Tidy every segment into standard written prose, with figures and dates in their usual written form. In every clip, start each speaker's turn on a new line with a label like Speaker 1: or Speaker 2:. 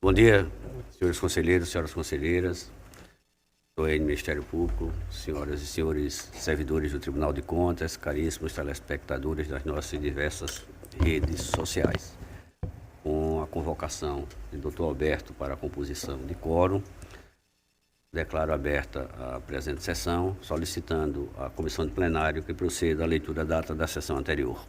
Speaker 1: Bom dia, senhores conselheiros, senhoras conselheiras, do Ministério Público, senhoras e senhores servidores do Tribunal de Contas, caríssimos telespectadores das nossas diversas redes sociais. Com a convocação do Dr. Alberto para a composição de quórum, declaro aberta a presente sessão, solicitando à comissão de plenário que proceda à leitura da ata da sessão anterior.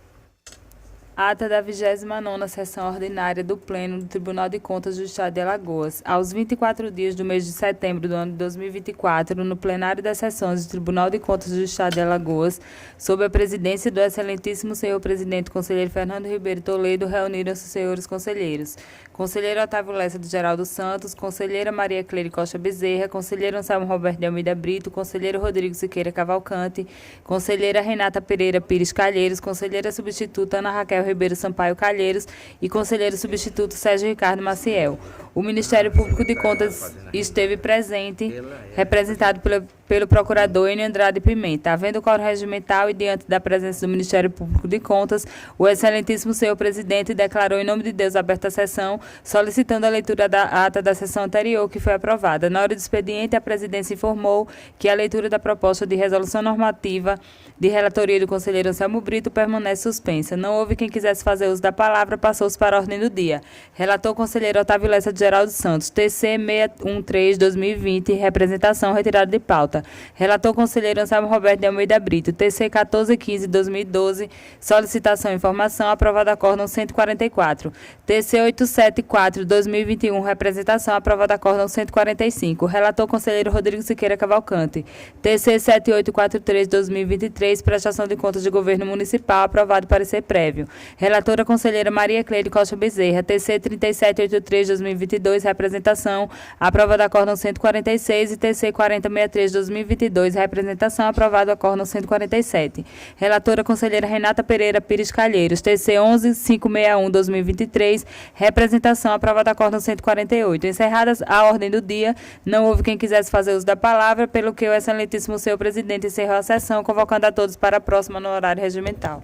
Speaker 2: Ata da 29ª Sessão Ordinária do Pleno do Tribunal de Contas do Estado de Alagoas. Aos 24 dias do mês de setembro do ano de 2024, no plenário das sessões do Tribunal de Contas do Estado de Alagoas, sob a presidência do excelentíssimo senhor presidente conselheiro Fernando Ribeiro Toledo, reuniram-se os senhores conselheiros. Conselheiro Otávio Lessa de Geraldo Santos, conselheira Maria Cleire Costa Bezerra, conselheiro Anselmo Roberto de Almeida Brito, conselheiro Rodrigo Siqueira Cavalcante, conselheira Renata Pereira Pires Calheiros, conselheira substituta Ana Raquel Ribeiro Sampaio Calheiros e conselheiro substituto Sérgio Ricardo Maciel. O Ministério Público de Contas esteve presente, representado pelo procurador Enio Andrade Pimenta. Havendo quórum regimental e diante da presença do Ministério Público de Contas, o excelentíssimo senhor presidente declarou em nome de Deus aberta a sessão, solicitando a leitura da ata da sessão anterior, que foi aprovada. Na hora do expediente, a presidência informou que a leitura da proposta de resolução normativa de relatoria do conselheiro Anselmo Brito permanece suspensa. Não houve quem quisesse fazer uso da palavra, passou-se para a ordem do dia. Relator o conselheiro Otávio Lessa de Geraldo Santos, TC 613/2020, representação retirada de pauta. Relator o conselheiro Anselmo Roberto de Almeida Brito, TC 1415/2012, solicitação e informação, aprovada acórdão 144. TC 874/2021, representação, aprovada acórdão 145. Relator o conselheiro Rodrigo Siqueira Cavalcante, TC 7843/2023, prestação de contas de governo municipal, aprovado parecer prévio. Relatora conselheira Maria Cleire Costa Bezerra, TC 3783/2022, representação, aprovada acórdão 146, e TC 4063/2022, representação, aprovado acórdão 147. Relatora conselheira Renata Pereira Pires Calheiros, TC 11561/2023, representação, aprovada acórdão 148. Encerradas a ordem do dia, não houve quem quisesse fazer uso da palavra, pelo que o excelentíssimo senhor presidente encerrou a sessão, convocando a todos para a próxima no horário regimental.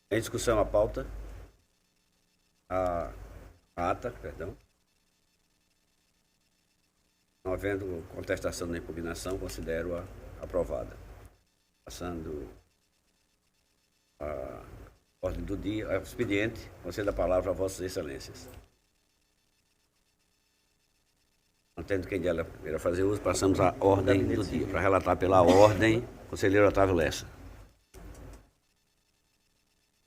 Speaker 1: Em discussão a pauta, a ata, perdão. Não havendo contestação da impugnação, considero-a aprovada. Passando a ordem do dia, ao expediente, concedo a palavra a vossas excelências. Não tendo quem dela queira fazer uso, passamos à ordem do dia. Para relatar pela ordem, conselheiro Otávio Lessa.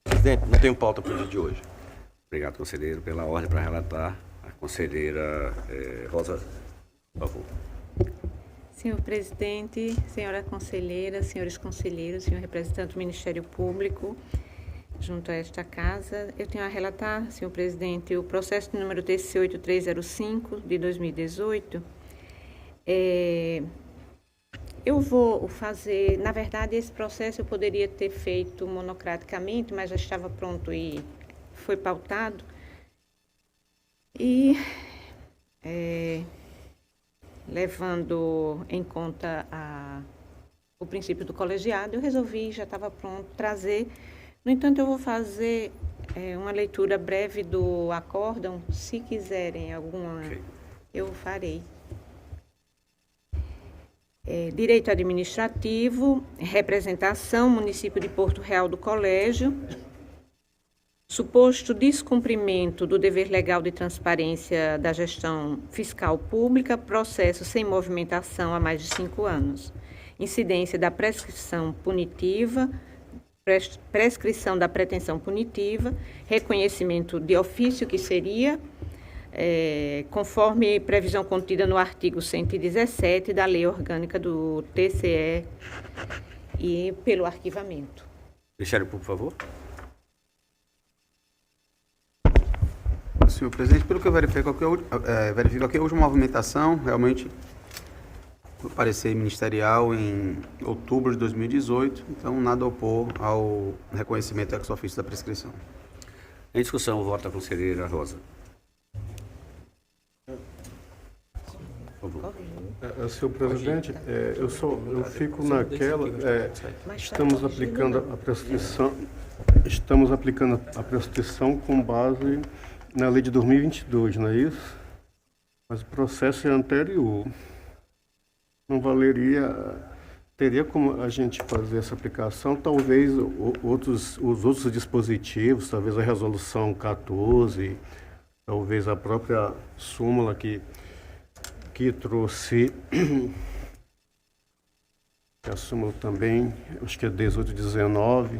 Speaker 3: Presidente, não tenho pauta para o dia de hoje.
Speaker 1: Obrigado, conselheiro. Pela ordem para relatar, a conselheira Rosa, por favor.
Speaker 4: Senhor presidente, senhora conselheira, senhores conselheiros, senhor representante do Ministério Público, junto a esta casa, eu tenho a relatar, senhor presidente, o processo de número TC 8305 de 2018. Eu vou fazer, na verdade, esse processo eu poderia ter feito monocraticamente, mas já estava pronto e foi pautado. E, levando em conta o princípio do colegiado, eu resolvi, já estava pronto, trazer. No entanto, eu vou fazer uma leitura breve do acórdão, se quiserem alguma, eu farei. Direito administrativo, representação, município de Porto Real do Colégio, suposto descumprimento do dever legal de transparência da gestão fiscal pública, processo sem movimentação há mais de 5 anos, incidência da prescrição punitiva, prescrição da pretensão punitiva, reconhecimento de ofício, que seria, conforme previsão contida no artigo 117 da Lei Orgânica do TCE e pelo arquivamento.
Speaker 1: Ministério Público, por favor.
Speaker 5: Senhor presidente, pelo que eu verifico aqui, a última movimentação, realmente, no parecer ministerial em outubro de 2018, então nada a opor ao reconhecimento ex officio da prescrição.
Speaker 1: Em discussão, vota a conselheira Rosa. Por favor.
Speaker 6: Senhor presidente, eu fico naquela, estamos aplicando a prescrição com base na lei de 2022, não é isso? Mas o processo é anterior. Não valeria... Teria como a gente fazer essa aplicação, talvez os outros dispositivos, talvez a resolução 14, talvez a própria súmula que trouxe, a súmula também, acho que é 18, 19,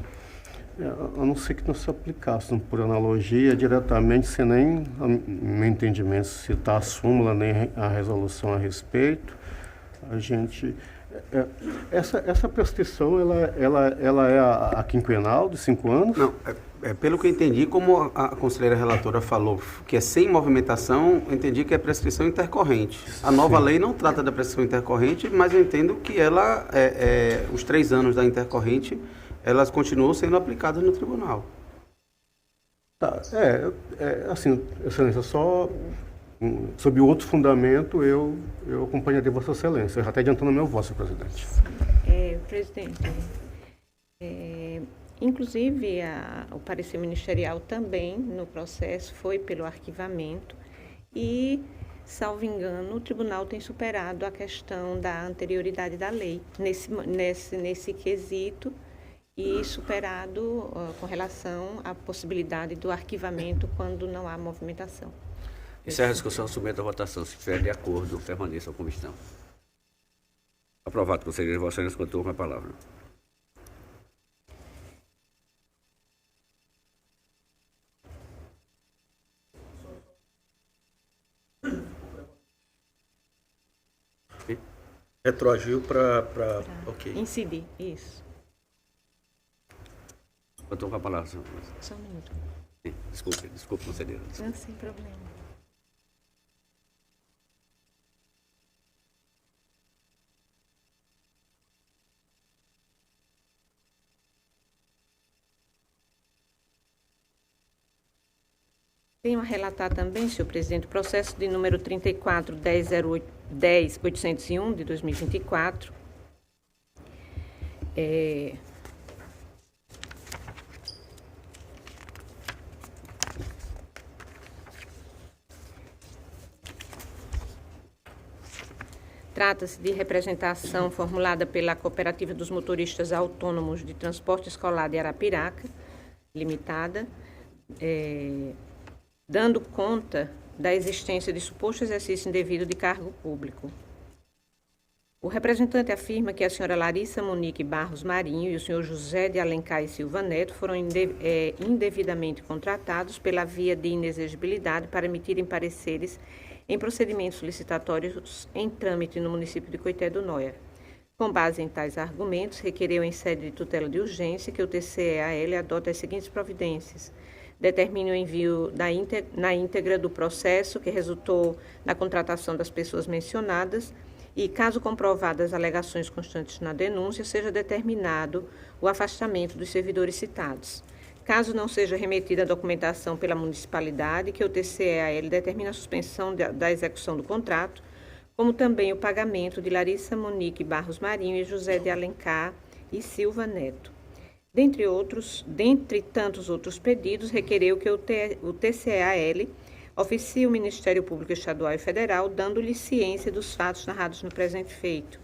Speaker 6: a não ser que não se aplicasse por analogia diretamente, sem nem, no entendimento, citar a súmula, nem a resolução a respeito, a gente... Essa prescrição, ela é a quinquenal de 5 anos?
Speaker 5: Não, pelo que eu entendi, como a conselheira relatora falou que é sem movimentação, eu entendi que é prescrição intercorrente. A nova lei não trata da prescrição intercorrente, mas eu entendo que ela, os 3 anos da intercorrente, elas continuam sendo aplicadas no tribunal.
Speaker 6: Tá, assim, Excelência, só sob outro fundamento eu acompanharia Vossa Excelência, já até adiantando meu voto, senhor presidente.
Speaker 4: Presidente, inclusive o parecer ministerial também no processo foi pelo arquivamento e, salvo engano, o tribunal tem superado a questão da anterioridade da lei nesse quesito e superado com relação à possibilidade do arquivamento quando não há movimentação.
Speaker 1: Encerra a discussão, submeta a votação. Se estiver de acordo, permaneça a comissão. Aprovado, conselheiro. Vossa Excelência, com a palavra.
Speaker 3: Retroagiu para... Ok.
Speaker 4: Incidir, isso.
Speaker 1: Com a palavra, senhor.
Speaker 4: Só um minuto.
Speaker 1: Desculpe, conselheiro.
Speaker 4: Não, sem problema. Tenho a relatar também, senhor presidente, o processo de número 34.10.801 de 2024. Trata-se de representação formulada pela Cooperativa dos Motoristas Autônomos de Transporte Escolar de Arapiraca, limitada, dando conta da existência de suposto exercício indevido de cargo público. O representante afirma que a senhora Larissa Monique Barros Marinho e o senhor José de Alencar e Silva Neto foram indevidamente contratados pela via de inexigibilidade para emitirem pareceres em procedimentos licitatórios em trâmite no município de Coité do Noia. Com base em tais argumentos, requereu em sede de tutela de urgência que o TCE-AL adote as seguintes providências: determine o envio na íntegra do processo que resultou na contratação das pessoas mencionadas e, caso comprovadas as alegações constantes na denúncia, seja determinado o afastamento dos servidores citados. Caso não seja remetida a documentação pela municipalidade, que o TCE-AL determine a suspensão da execução do contrato, como também o pagamento de Larissa Monique Barros Marinho e José de Alencar e Silva Neto. Dentre tantos outros pedidos, requereu que o TCE-AL oficie o Ministério Público Estadual e Federal, dando-lhe ciência dos fatos narrados no presente feito.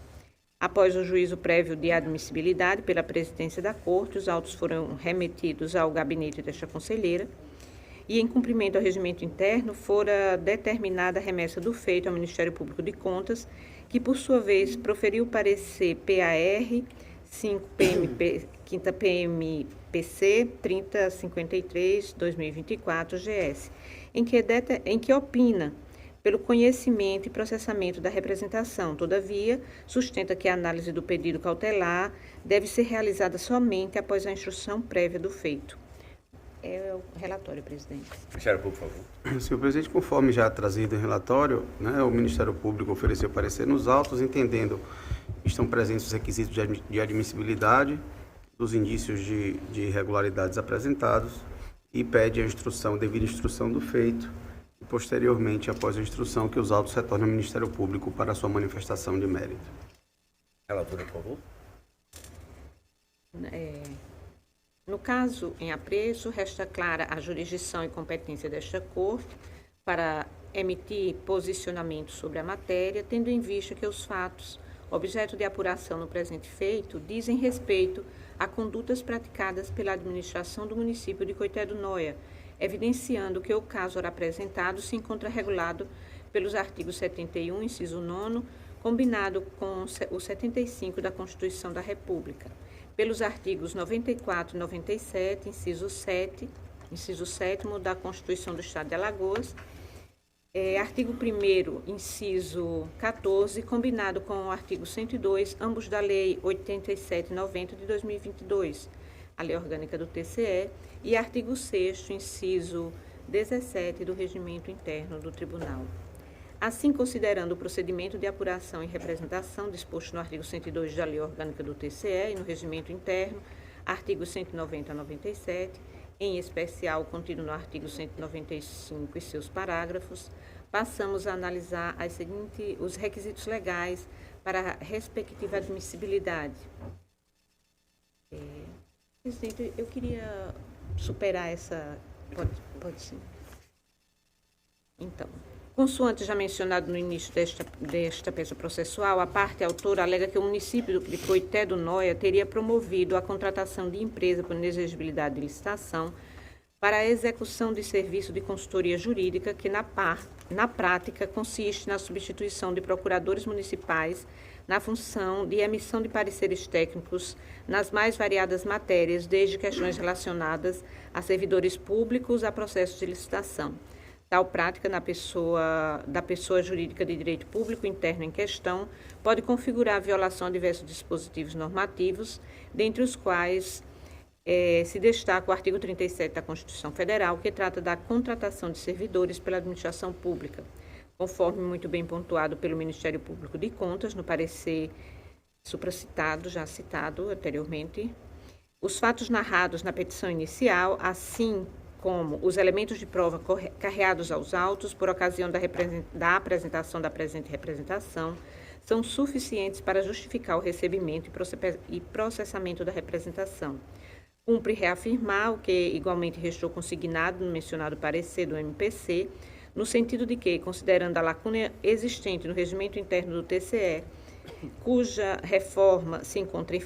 Speaker 4: Após o juízo prévio de admissibilidade pela presidência da Corte, os autos foram remetidos ao gabinete desta conselheira e, em cumprimento ao regimento interno, fora determinada a remessa do feito ao Ministério Público de Contas, que, por sua vez, proferiu o parecer PAR 5 PMPC 3053-2024 GS, em que opina pelo conhecimento e processamento da representação. Todavia, sustenta que a análise do pedido cautelar deve ser realizada somente após a instrução prévia do feito. É o relatório, presidente.
Speaker 1: Ministério Público, por favor.
Speaker 5: Senhor presidente, conforme já trazido em relatório, o Ministério Público ofereceu parecer nos autos, entendendo que estão presentes os requisitos de admissibilidade dos indícios de irregularidades apresentados e pede a devida instrução do feito e, posteriormente, após a instrução, que os autos retornem ao Ministério Público para a sua manifestação de mérito.
Speaker 1: Relatora, por favor.
Speaker 4: No caso em apreço, resta clara a jurisdição e competência desta Corte para emitir posicionamento sobre a matéria, tendo em vista que os fatos, objeto de apuração no presente feito, dizem respeito a condutas praticadas pela administração do município de Coité do Noia, evidenciando que o caso ora apresentado se encontra regulado pelos artigos 71, inciso 9, combinado com o 75 da Constituição da República, pelos artigos 94 e 97, inciso 7 da Constituição do Estado de Alagoas, artigo 1º, inciso 14, combinado com o artigo 102, ambos da Lei 8790 de 2022, a Lei Orgânica do TCE, e artigo 6º, inciso 17 do Regimento Interno do Tribunal. Assim, considerando o procedimento de apuração e representação disposto no artigo 102 da Lei Orgânica do TCE e no Regimento Interno, artigos 190 a 97, em especial contido no artigo 195 e seus parágrafos, passamos a analisar os requisitos legais para a respectiva admissibilidade. Presidente, eu queria superar essa... Pode sim. Então, consoante já mencionado no início desta peça processual, a parte autora alega que o município de Coité do Noia teria promovido a contratação de empresa por inexigibilidade de licitação para a execução de serviço de consultoria jurídica que, na prática, consiste na substituição de procuradores municipais na função de emissão de pareceres técnicos nas mais variadas matérias, desde questões relacionadas a servidores públicos a processos de licitação. Tal prática da pessoa jurídica de direito público interno em questão pode configurar violação a diversos dispositivos normativos, dentre os quais se destaca o artigo 37 da Constituição Federal, que trata da contratação de servidores pela administração pública, conforme muito bem pontuado pelo Ministério Público de Contas, no parecer supracitado, já citado anteriormente. Os fatos narrados na petição inicial, assim como os elementos de prova carreados aos autos por ocasião da apresentação da presente representação, são suficientes para justificar o recebimento e processamento da representação. Cumpre reafirmar o que igualmente restou consignado no mencionado parecer do MPC, no sentido de que, considerando a lacuna existente no regimento interno do TCE, cuja reforma se encontra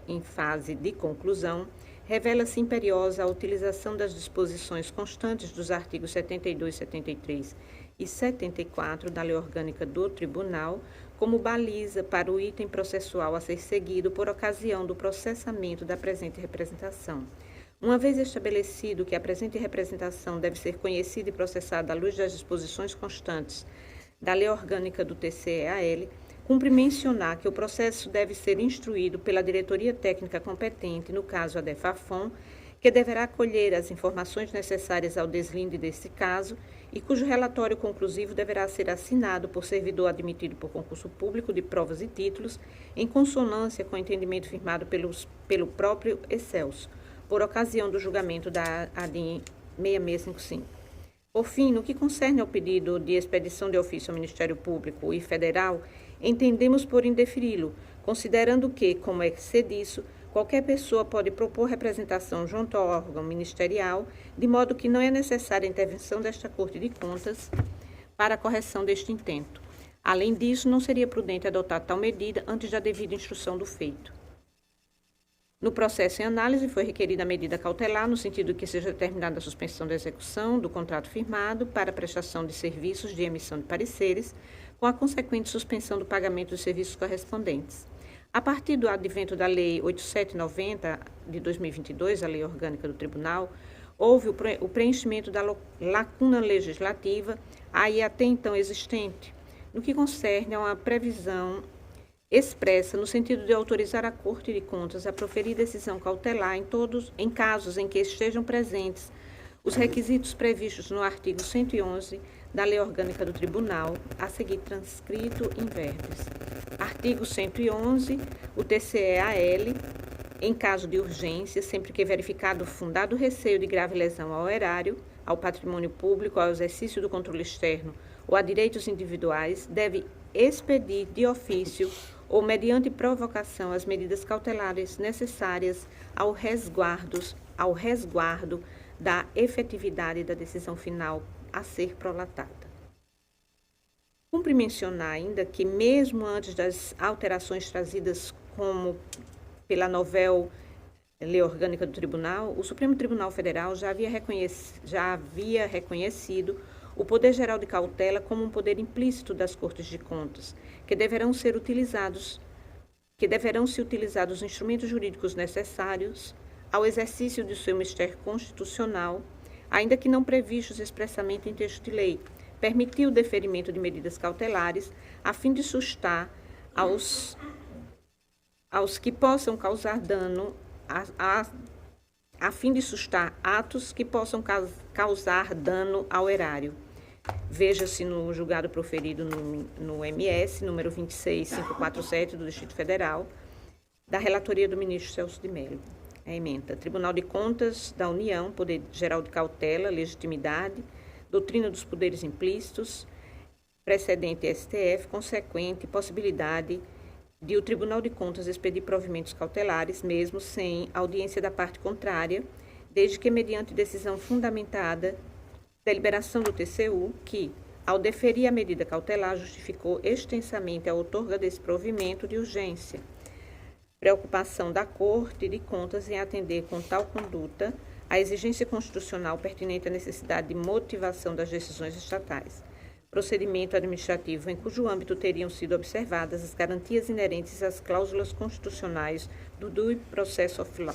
Speaker 4: em fase de conclusão, revela-se imperiosa a utilização das disposições constantes dos artigos 72, 73 e 74 da Lei Orgânica do Tribunal como baliza para o item processual a ser seguido por ocasião do processamento da presente representação. Uma vez estabelecido que a presente representação deve ser conhecida e processada à luz das disposições constantes da Lei Orgânica do TCE-AL, cumpre mencionar que o processo deve ser instruído pela diretoria técnica competente, no caso a DEFAFON, que deverá colher as informações necessárias ao deslinde desse caso e cujo relatório conclusivo deverá ser assinado por servidor admitido por concurso público de provas e títulos, em consonância com o entendimento firmado pelo próprio Excelso, por ocasião do julgamento da ADIM 6655. Por fim, no que concerne ao pedido de expedição de ofício ao Ministério Público e Federal, entendemos por indeferi-lo, considerando que, como é se disso, qualquer pessoa pode propor representação junto ao órgão ministerial, de modo que não é necessária a intervenção desta Corte de Contas para a correção deste intento. Além disso, não seria prudente adotar tal medida antes da devida instrução do feito. No processo em análise, foi requerida a medida cautelar, no sentido que seja determinada a suspensão da execução do contrato firmado para a prestação de serviços de emissão de pareceres, com a consequente suspensão do pagamento dos serviços correspondentes. A partir do advento da Lei 8790 de 2022, a Lei Orgânica do Tribunal, houve o preenchimento da lacuna legislativa aí até então existente, no que concerne a uma previsão expressa no sentido de autorizar a Corte de Contas a proferir decisão cautelar em casos em que estejam presentes os requisitos previstos no artigo 111 da Lei Orgânica do Tribunal, a seguir transcrito in verbis. Artigo 111, o TCE-AL, em caso de urgência, sempre que verificado fundado receio de grave lesão ao erário, ao patrimônio público, ao exercício do controle externo ou a direitos individuais, deve expedir de ofício ou mediante provocação as medidas cautelares necessárias ao resguardo da efetividade da decisão final a ser prolatada. Cumpre mencionar ainda que, mesmo antes das alterações trazidas como pela novel Lei Orgânica do Tribunal, o Supremo Tribunal Federal já havia reconhecido o poder geral de cautela como um poder implícito das Cortes de Contas, que deverão se utilizar os instrumentos jurídicos necessários ao exercício de seu mistério constitucional, ainda que não previstos expressamente em texto de lei, permitir o deferimento de medidas cautelares a fim de sustar aos que possam causar dano, a fim de sustar atos que possam causar dano ao erário. Veja-se no julgado proferido no MS, número 26547 do Distrito Federal, da relatoria do ministro Celso de Mello. A ementa: Tribunal de Contas da União, poder geral de cautela, legitimidade, doutrina dos poderes implícitos, precedente STF, consequente possibilidade de o Tribunal de Contas expedir provimentos cautelares, mesmo sem audiência da parte contrária, desde que mediante decisão fundamentada, deliberação do TCU, que, ao deferir a medida cautelar, justificou extensamente a outorga desse provimento de urgência. Preocupação da Corte de Contas em atender com tal conduta a exigência constitucional pertinente à necessidade de motivação das decisões estatais. Procedimento administrativo em cujo âmbito teriam sido observadas as garantias inerentes às cláusulas constitucionais do due process of law.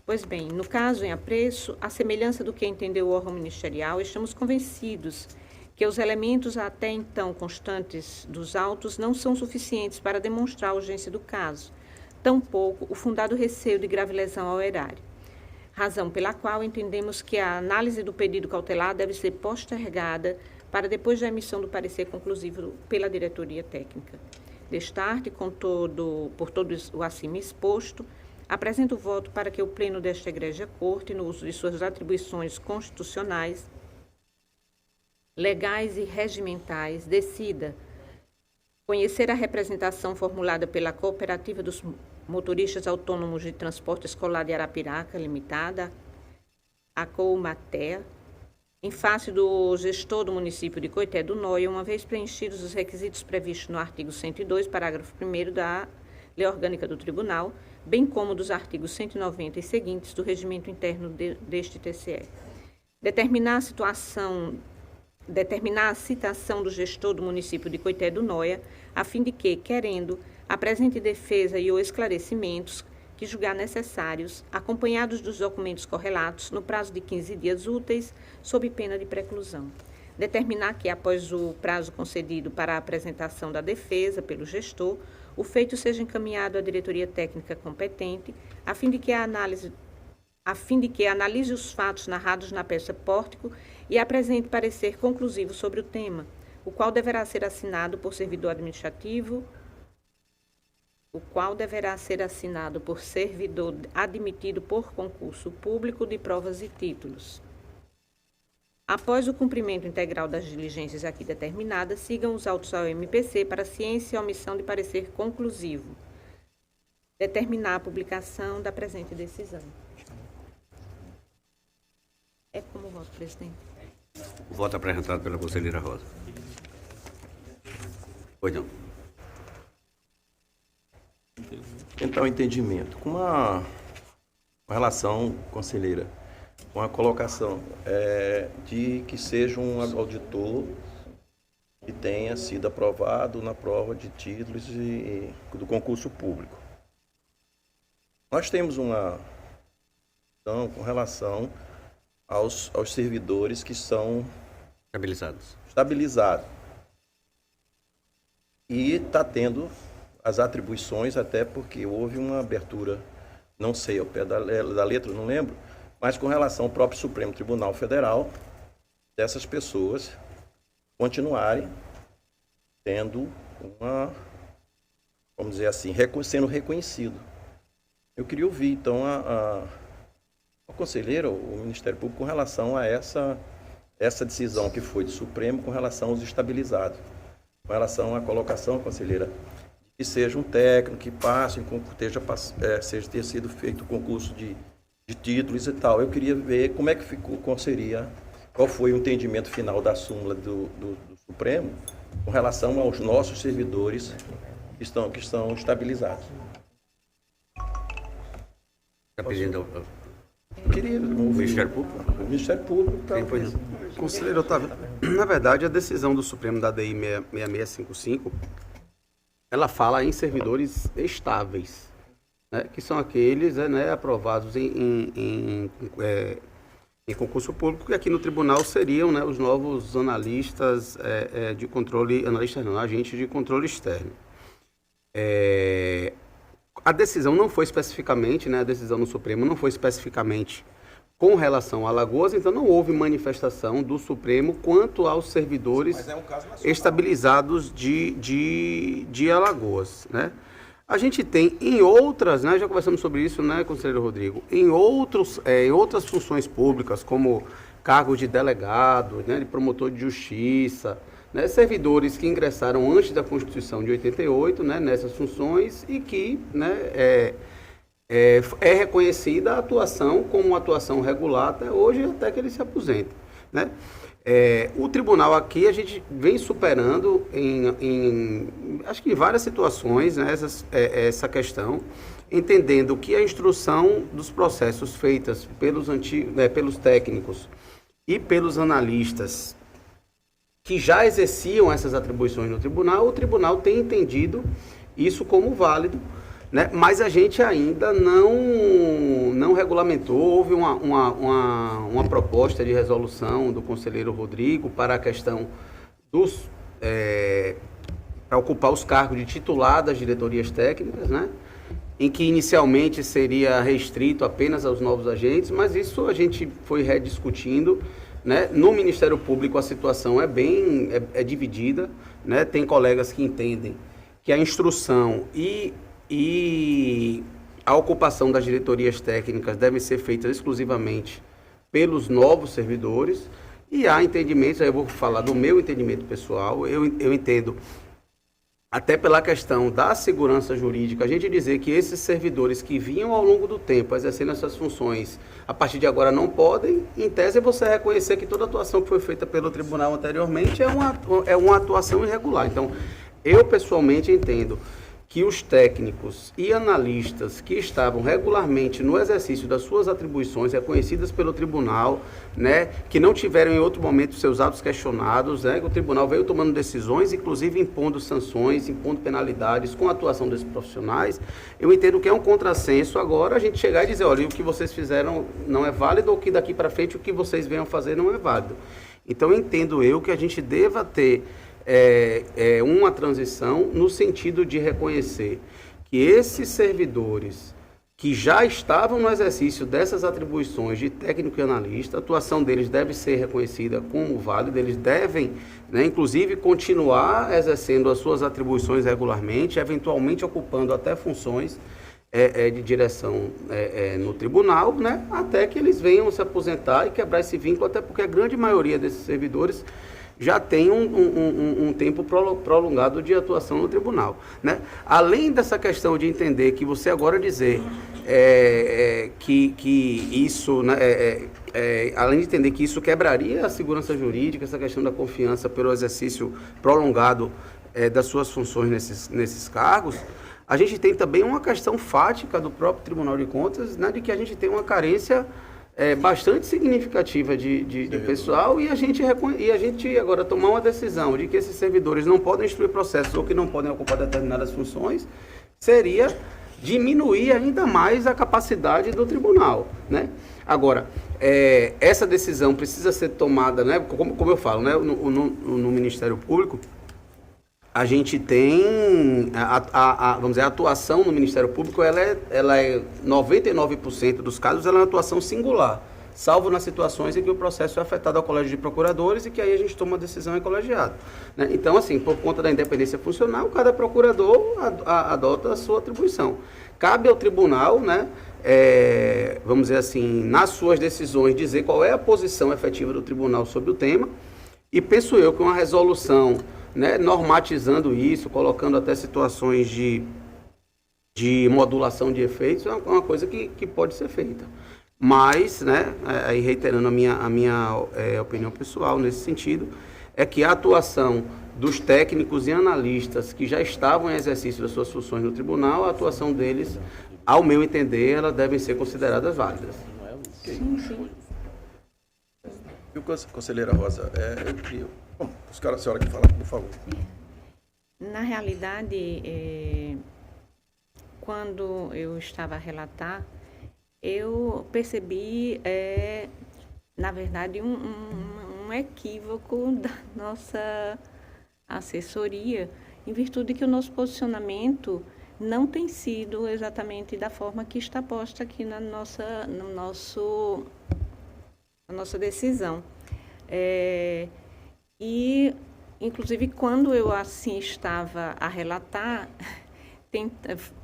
Speaker 4: Pois bem, no caso em apreço, à semelhança do que entendeu o órgão ministerial, estamos convencidos que os elementos até então constantes dos autos não são suficientes para demonstrar a urgência do caso, tampouco o fundado receio de grave lesão ao erário, razão pela qual entendemos que a análise do pedido cautelar deve ser postergada para depois da emissão do parecer conclusivo pela diretoria técnica. Destarte, por todo o acima exposto, apresento o voto para que o Pleno desta Egrégia Corte, no uso de suas atribuições constitucionais, legais e regimentais, decida conhecer a representação formulada pela Cooperativa dos Motoristas Autônomos de Transporte Escolar de Arapiraca, Limitada, a COUMATEA, em face do gestor do município de Coité do Noia, uma vez preenchidos os requisitos previstos no artigo 102, parágrafo 1º da Lei Orgânica do Tribunal, bem como dos artigos 190 e seguintes do regimento interno deste TCE. Determinar a citação do gestor do município de Coité do Noia, a fim de que, querendo, apresente defesa e ou esclarecimentos que julgar necessários, acompanhados dos documentos correlatos, no prazo de 15 dias úteis, sob pena de preclusão. Determinar que, após o prazo concedido para a apresentação da defesa pelo gestor, o feito seja encaminhado à diretoria técnica competente, a fim de que analise os fatos narrados na peça Pórtico e apresente parecer conclusivo sobre o tema, o qual deverá ser assinado por servidor admitido por concurso público de provas e títulos. Após o cumprimento integral das diligências aqui determinadas, sigam os autos ao MPC para ciência e omissão de parecer conclusivo. Determinar a publicação da presente decisão. É como voto, presidente.
Speaker 1: O voto apresentado pela conselheira Rosa. Pois não.
Speaker 3: Então, entendimento. Com relação, conselheira, com a colocação de que seja um auditor que tenha sido aprovado na prova de títulos do concurso público. Nós temos uma questão com relação aos servidores que são estabilizados. E está tendo as atribuições, até porque houve uma abertura, não sei ao pé da letra, não lembro, mas com relação ao próprio Supremo Tribunal Federal, dessas pessoas continuarem tendo vamos dizer assim, sendo reconhecido. Eu queria ouvir, então, a conselheira, o Ministério Público, com relação a essa decisão que foi do Supremo com relação aos estabilizados. Com relação à colocação, conselheira, que seja um técnico, que passe, tenha sido feito o concurso de títulos e tal. Eu queria ver como é que ficou, qual foi o entendimento final da súmula do Supremo com relação aos nossos servidores que estão estabilizados.
Speaker 1: Está pedindo
Speaker 3: Eu queria
Speaker 1: o
Speaker 3: ouvir
Speaker 1: Ministério Público?
Speaker 3: o Ministério Público.
Speaker 1: Sim, pois não.
Speaker 5: Conselheiro Otávio, na verdade, a decisão do Supremo da DI 6655, ela fala em servidores estáveis, né, que são aqueles aprovados em concurso público, e aqui no tribunal seriam, né, os novos analistas de controle, agentes de controle externo. A decisão não foi especificamente, né, a decisão do Supremo não foi especificamente com relação a Alagoas, então não houve manifestação do Supremo quanto aos servidores estabilizados de Alagoas, né? A gente tem em outras, né, já conversamos sobre isso, né, conselheiro Rodrigo, em outras funções públicas, como cargos de delegado, né, de promotor de justiça, né, servidores que ingressaram antes da Constituição de 88, né, nessas funções, e que, né, é reconhecida a atuação como uma atuação regular até hoje, até que ele se aposente, né? O tribunal aqui, a gente vem superando acho que em várias situações, né, essa questão, entendendo que a instrução dos processos feitas pelos técnicos e pelos analistas que já exerciam essas atribuições no tribunal, o tribunal tem entendido isso como válido, né? Mas a gente ainda não regulamentou. Houve uma proposta de resolução do conselheiro Rodrigo para a questão para ocupar os cargos de titular das diretorias técnicas, né? Em que inicialmente seria restrito apenas aos novos agentes, mas isso a gente foi rediscutindo, né? No Ministério Público a situação é dividida, né? Tem colegas que entendem que a instrução e a ocupação das diretorias técnicas devem ser feitas exclusivamente pelos novos servidores, e há entendimentos, aí eu vou falar do meu entendimento pessoal, eu entendo, até pela questão da segurança jurídica, a gente dizer que esses servidores que vinham ao longo do tempo exercendo essas funções, a partir de agora não podem, em tese é você reconhecer que toda atuação que foi feita pelo tribunal anteriormente é uma atuação irregular. Então, eu pessoalmente entendo que os técnicos e analistas que estavam regularmente no exercício das suas atribuições reconhecidas pelo tribunal, né, que não tiveram em outro momento seus atos questionados, né, que o tribunal veio tomando decisões, inclusive impondo sanções, impondo penalidades com a atuação desses profissionais, eu entendo que é um contrassenso agora a gente chegar e dizer, olha, o que vocês fizeram não é válido, ou que daqui para frente o que vocês venham fazer não é válido. Então, entendo eu que a gente deva ter uma transição no sentido de reconhecer que esses servidores que já estavam no exercício dessas atribuições de técnico e analista, a atuação deles deve ser reconhecida como válida, eles devem, né, inclusive, continuar exercendo as suas atribuições regularmente, eventualmente ocupando até funções de direção no tribunal, né, até que eles venham se aposentar e quebrar esse vínculo, até porque a grande maioria desses servidores já tem um tempo prolongado de atuação no tribunal, né? Além dessa questão de entender que você agora dizer que isso, né, além de entender que isso quebraria a segurança jurídica, essa questão da confiança pelo exercício prolongado das suas funções nesses cargos, a gente tem também uma questão fática do próprio Tribunal de Contas, né, de que a gente tem uma carência bastante significativa de pessoal, e a gente agora tomar uma decisão de que esses servidores não podem instruir processos ou que não podem ocupar determinadas funções, seria diminuir ainda mais a capacidade do tribunal, né? Agora, essa decisão precisa ser tomada, né, como eu falo, né, no Ministério Público, a gente tem, vamos dizer, a atuação no Ministério Público, ela é 99% dos casos, ela é uma atuação singular, salvo nas situações em que o processo é afetado ao Colégio de Procuradores e que aí a gente toma a decisão em colegiado, né? Então, assim, por conta da independência funcional, cada procurador adota a sua atribuição. Cabe ao tribunal, né, vamos dizer assim, nas suas decisões, dizer qual é a posição efetiva do tribunal sobre o tema, e penso eu que uma resolução, né, normatizando isso, colocando até situações de modulação de efeitos, é uma coisa que pode ser feita. Mas, né, aí reiterando a minha opinião pessoal nesse sentido, é que a atuação dos técnicos e analistas que já estavam em exercício das suas funções no tribunal, a atuação deles, ao meu entender, elas devem ser consideradas válidas.
Speaker 4: Sim.
Speaker 3: E o conselheira Rosa, bom, a senhora que fala, por favor.
Speaker 4: Na realidade, quando eu estava a relatar, eu percebi, na verdade, um equívoco da nossa assessoria, em virtude que o nosso posicionamento não tem sido exatamente da forma que está posta aqui na nossa decisão. E, inclusive, quando eu assim estava a relatar,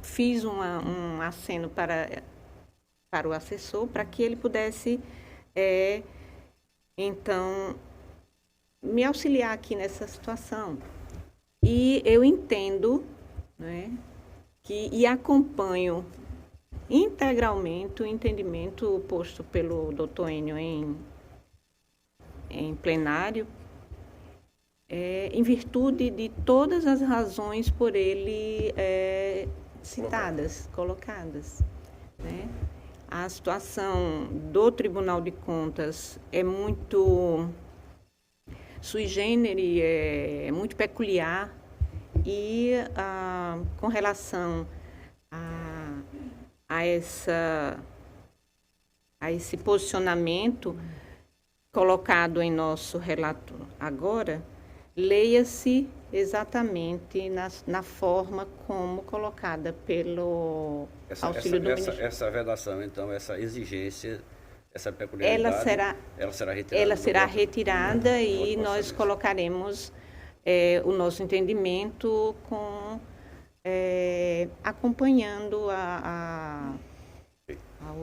Speaker 4: fiz um aceno para o assessor, para que ele pudesse, então, me auxiliar aqui nessa situação. E eu entendo, né, e acompanho integralmente o entendimento posto pelo doutor Enio em plenário, em virtude de todas as razões por ele colocadas. Né? A situação do Tribunal de Contas é muito sui generis, é muito peculiar, e com relação a esse posicionamento colocado em nosso relato agora, leia-se exatamente na forma como colocada pelo auxílio do ministro.
Speaker 1: Essa vedação, então, essa exigência, essa peculiaridade,
Speaker 4: ela será retirada e nós colocaremos o nosso entendimento acompanhando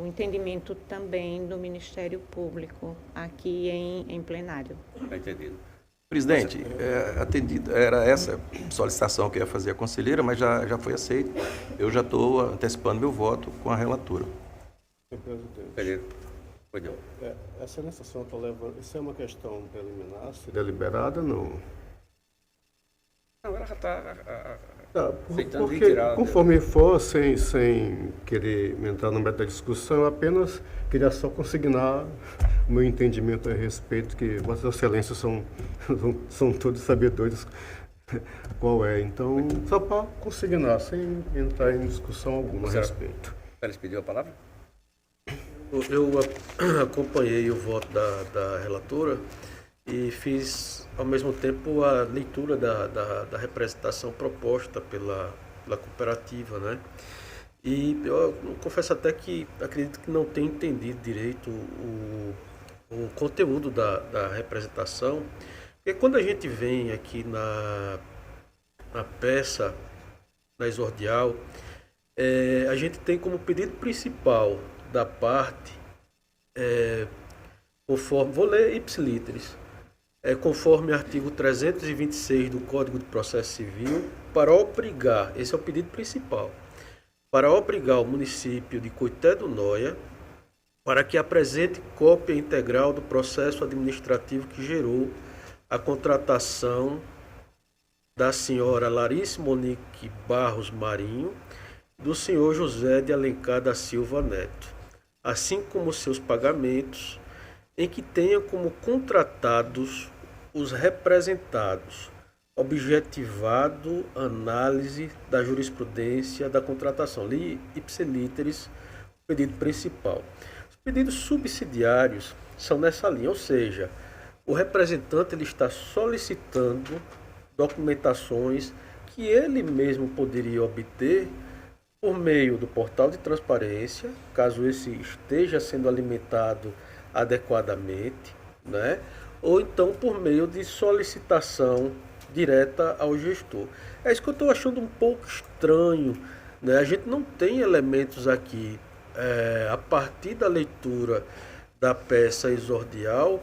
Speaker 4: o entendimento também do Ministério Público aqui em plenário.
Speaker 1: Está entendido.
Speaker 3: Presidente, atendido, era essa solicitação que eu ia fazer a conselheira, mas já foi aceita. Eu já estou antecipando meu voto com a relatora.
Speaker 1: Beleza.
Speaker 6: Essa iniciação está levando... Isso é uma questão preliminar, se deliberada, não?
Speaker 1: Não, ela já está
Speaker 6: Porque,
Speaker 1: retirar,
Speaker 6: conforme for, sem querer entrar no mérito da discussão, eu apenas queria só consignar o meu entendimento a respeito, que Vossas Excelências são todos sabedores qual é. Então, só para consignar, sem entrar em discussão alguma a respeito.
Speaker 1: Pérez pediu a palavra?
Speaker 7: Eu acompanhei o voto da relatora e fiz, ao mesmo tempo, a leitura da representação proposta pela cooperativa, né? E eu confesso até que acredito que não tenho entendido direito o conteúdo da representação, porque quando a gente vem aqui na peça, na exordial, a gente tem como pedido principal da parte, conforme, vou ler ipsiliteris, conforme artigo 326 do Código de Processo Civil, para obrigar, esse é o pedido principal, para obrigar o município de Coité do Noia para que apresente cópia integral do processo administrativo que gerou a contratação da senhora Larice Monique Barros Marinho, do senhor José de Alencar da Silva Neto, assim como seus pagamentos, em que tenha como contratados os representados, objetivado análise da jurisprudência da contratação. Li ipsiliteris, o pedido principal. Os pedidos subsidiários são nessa linha, ou seja, o representante ele está solicitando documentações que ele mesmo poderia obter por meio do portal de transparência, caso esse esteja sendo alimentado adequadamente, né? Ou então por meio de solicitação direta ao gestor. É isso que eu estou achando um pouco estranho, né? A gente não tem elementos aqui, a partir da leitura da peça exordial,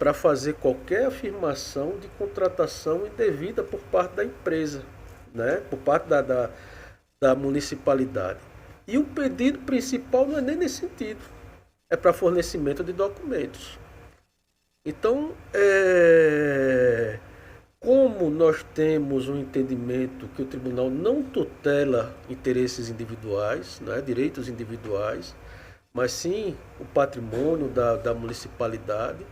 Speaker 7: para fazer qualquer afirmação de contratação indevida por parte da empresa, né? Por parte da municipalidade. E o pedido principal não é nem nesse sentido, é para fornecimento de documentos. Então, como nós temos um entendimento que o tribunal não tutela interesses individuais, né, direitos individuais, mas sim o patrimônio da municipalidade,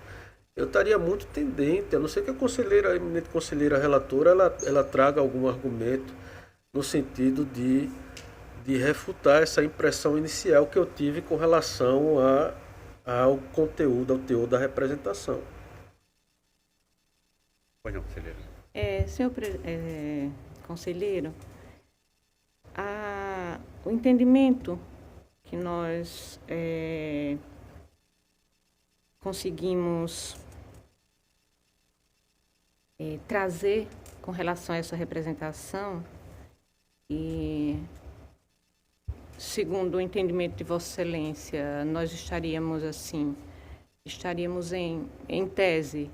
Speaker 7: eu estaria muito tendente, a não ser que a eminente conselheira relatora, ela traga algum argumento no sentido de refutar essa impressão inicial que eu tive com relação ao conteúdo, ao teor da representação.
Speaker 1: Pois não, conselheiro.
Speaker 4: Senhor conselheiro, o entendimento que nós conseguimos trazer com relação a essa representação, e segundo o entendimento de Vossa Excelência, nós estaríamos em tese,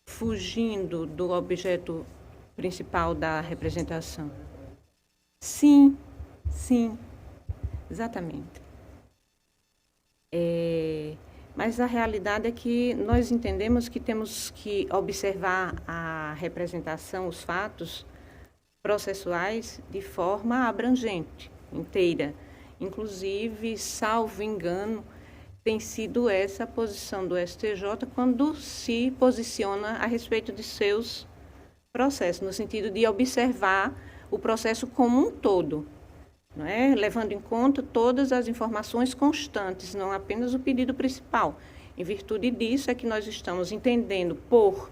Speaker 4: fugindo do objeto principal da representação. Sim, exatamente. Mas a realidade é que nós entendemos que temos que observar a representação, os fatos processuais, de forma abrangente, inteira. Inclusive, salvo engano, tem sido essa a posição do STJ quando se posiciona a respeito de seus processos, no sentido de observar o processo como um todo, não é? Levando em conta todas as informações constantes, não apenas o pedido principal. Em virtude disso é que nós estamos entendendo por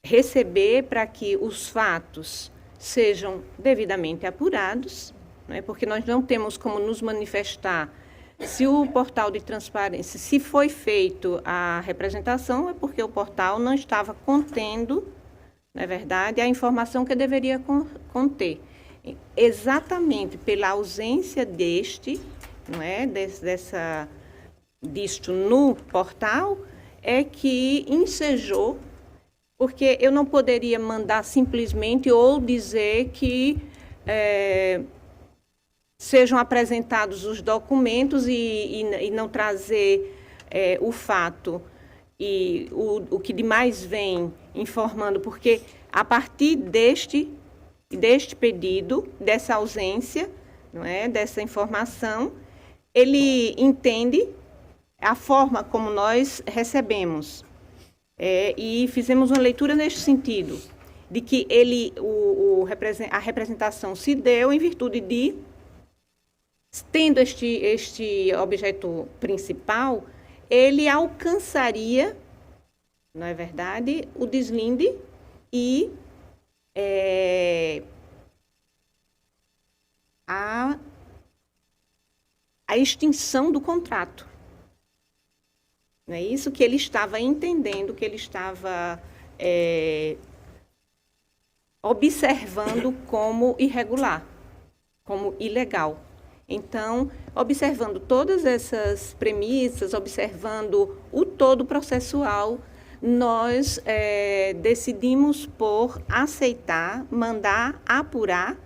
Speaker 4: receber para que os fatos sejam devidamente apurados, não é? Porque nós não temos como nos manifestar se o portal de transparência, se foi feito a representação, é porque o portal não estava contendo, não é verdade, a informação que deveria conter. Exatamente pela ausência não é, disto no portal, é que ensejou, porque eu não poderia mandar simplesmente ou dizer que sejam apresentados os documentos e não trazer o fato e o que de mais vem informando, porque a partir deste pedido, dessa ausência, não é, dessa informação, ele entende a forma como nós recebemos. E fizemos uma leitura neste sentido, de que a representação se deu em virtude de, tendo este objeto principal, ele alcançaria, não é verdade, o deslinde e a extinção do contrato. Não é isso que ele estava entendendo, que ele estava observando como irregular, como ilegal. Então, observando todas essas premissas, observando o todo processual, nós decidimos por aceitar, mandar apurar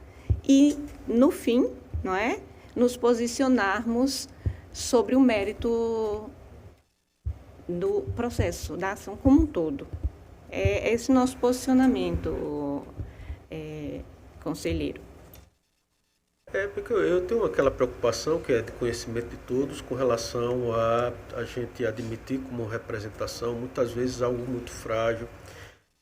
Speaker 4: e, no fim, não é, nos posicionarmos sobre o mérito do processo, da ação como um todo. É esse nosso posicionamento, conselheiro.
Speaker 7: Porque eu tenho aquela preocupação, que é de conhecimento de todos, com relação a gente admitir como representação, muitas vezes, algo muito frágil.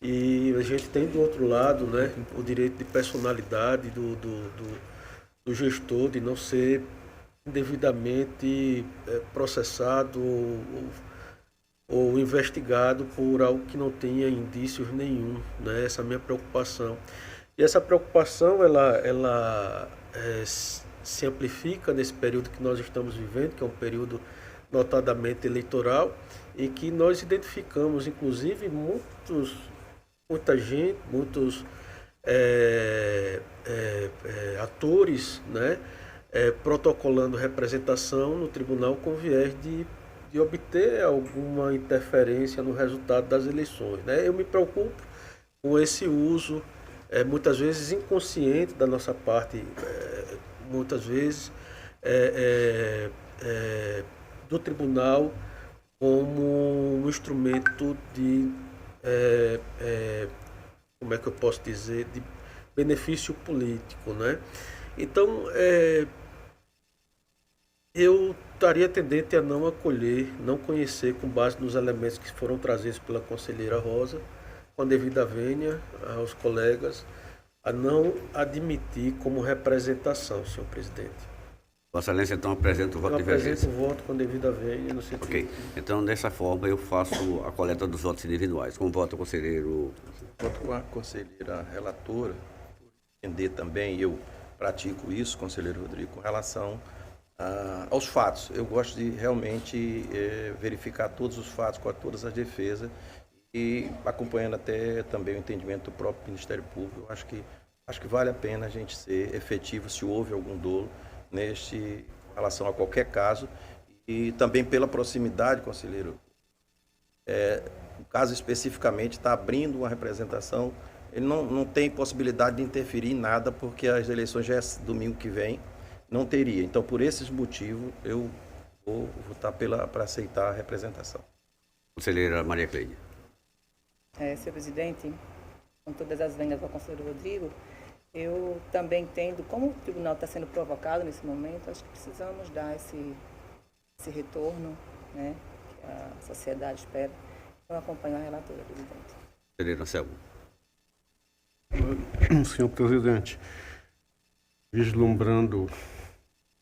Speaker 7: E a gente tem, do outro lado, né, o direito de personalidade do gestor, de não ser devidamente processado ou investigado por algo que não tenha indícios nenhum, né? Essa é a minha preocupação. E essa preocupação, ela se amplifica nesse período que nós estamos vivendo, que é um período notadamente eleitoral, em que nós identificamos, inclusive, muita gente, muitos atores, né, protocolando representação no tribunal com viés de obter alguma interferência no resultado das eleições, né? Eu me preocupo com esse uso, muitas vezes inconsciente da nossa parte, muitas vezes do tribunal como um instrumento de, como é que eu posso dizer, de benefício político, né? Então, eu estaria tendente a não acolher, não conhecer com base nos elementos que foram trazidos pela conselheira Rosa, com a devida vênia aos colegas, a não admitir como representação, senhor presidente.
Speaker 1: Vossa Excelência, então, apresenta o voto de divergência.
Speaker 7: Eu apresento o voto com devida vênia no sentido...
Speaker 1: Ok. Então, dessa forma, eu faço a coleta dos votos individuais. Como vota o conselheiro?
Speaker 3: Voto com a conselheira relatora, por entender também, eu pratico isso, conselheiro Rodrigo, com relação aos fatos. Eu gosto de realmente verificar todos os fatos com todas as defesas e acompanhando até também o entendimento do próprio Ministério Público. Eu acho que vale a pena a gente ser efetivo se houve algum dolo em relação a qualquer caso, e também pela proximidade, conselheiro. O caso especificamente está abrindo uma representação, ele não tem possibilidade de interferir em nada, porque as eleições já é domingo que vem, não teria. Então, por esses motivos, eu vou votar para aceitar a representação.
Speaker 1: Conselheira Maria Cleide.
Speaker 8: Senhor presidente, com todas as vendas ao conselheiro Rodrigo, eu também entendo, como o tribunal está sendo provocado nesse momento, acho que precisamos dar esse retorno, né, que a sociedade espera. Eu acompanho a relatora, presidente.
Speaker 1: Conselheiro Anselmo.
Speaker 6: Senhor presidente, vislumbrando,